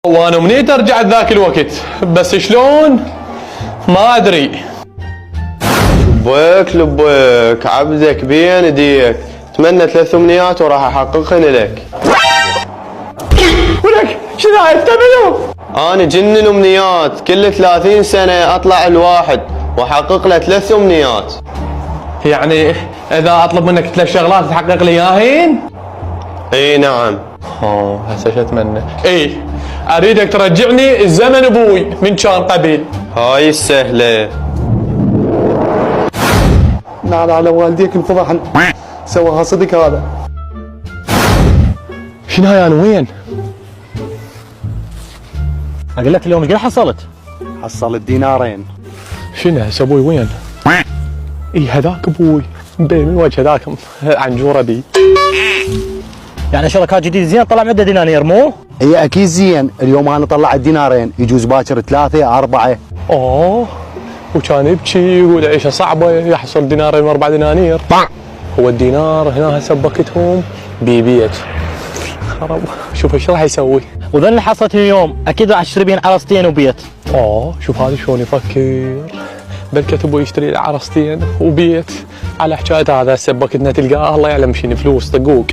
وانا منيت ارجع ذاك الوقت، بس شلون ما ادري. لبيك عبدك بين ايديك، اتمنى 3 امنيات وراح احققهن لك. ولك شنو هاي بتعملوا؟ انا جن الامنيات، كل 30 سنة اطلع الواحد واحقق له 3 امنيات. يعني اذا اطلب منك 3 شغلات تحقق لي اياهن؟ اي نعم. هسه شو اتمنى؟ اي اريدك ترجعني الزمن ابوي من كان قبل. هاي السهلة. نعم على والديك انفضحن، سواها صدق هذا. شنو هاي انا وين؟ اقول لك اليوم ايش قد حصلت؟ حصلت دينارين. شنو هسه ابوي وين؟ اي هذاك ابوي مبين من وجه هذاك عنجوره بي. يعني شركات جديد زين طلع معده دينانير مو؟ هي اكيد زين، اليوم انا طلعت دينارين، يجوز باكر 3 4. وكان يبكي يقول عيشه صعبه يحصل دينارين و4 دنانير. هو الدينار هنا هسه بكتهم ببيت خرب. شوف ايش راح يسوي. وذن اللي حصلت اليوم اكيد راح اشتري بين عرستين وبيت. شوف هذا شلون يفكر. بلكت ابوي يشتري لي عرستين وبيت على حكايه هذا هسه بكتنا تلقاه الله يعلم شنو فلوس طقوق.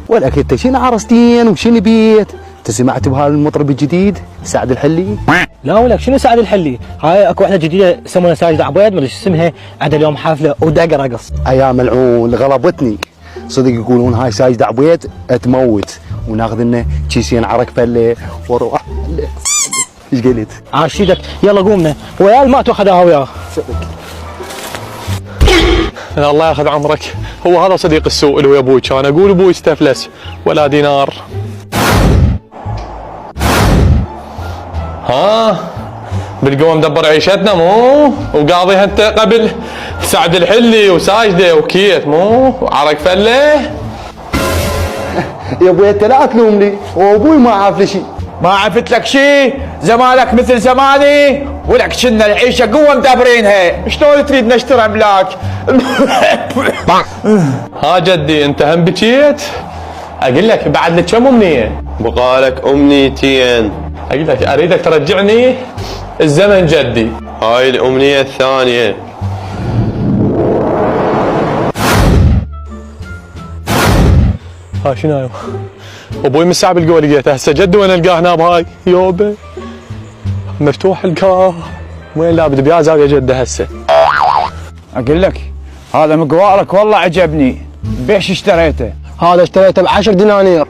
ولك انت شنو عرستين وشنو بيت؟ انت سمعت بهالمطرب الجديد سعد الحلي؟ لا ولك شنو سعد الحلي؟ هاي اكو واحده جديده يسمونها ساجد عبيد ما ادري شو اسمها، عندها اليوم حفله ودق رقص. يا ملعون غلبتني صدق، يقولون هاي ساجد عبيد تموت، وناخذ لنا كيسين عرق فله وروح. ايش قلت؟ عاشيدك يلا قومنا، ويا ما تاخذها وياه. الله ياخذ عمرك، هو هذا صديق السوء اللي ويا ابوي، كان اقول ابوي استفلس ولا دينار. بتقوم مدبر عيشتنا مو؟ وقاضيها انت قبل سعد الحلي وساجده وكيت مو؟ وعرق فله. يا ابوي انت لا تلومني، وابوي ما عارف لي شيء. ما عرفت لك شيء، زمانك مثل زماني، ولك كنا العيشه قوه مدبرينها، شلون تريد نشتري املاك؟ جدي انت هم بكيت؟ اقول لك بعد لك كم امنيه؟ بقالك امنيتين. اقول لك اريدك ترجعني الزمن جدي. هاي الامنية الثانية. شنو هاي؟ ابوي من الساعه بالقوه لقيته، هسه جدي وين القاه هنا بهاي؟ يوبه مفتوح القاه، وين لابد بيا زاويه جده هسه. اقول لك هذا مقوارك والله عجبني، بيش اشتريته؟ هذا اشتريته ب10 دنانير.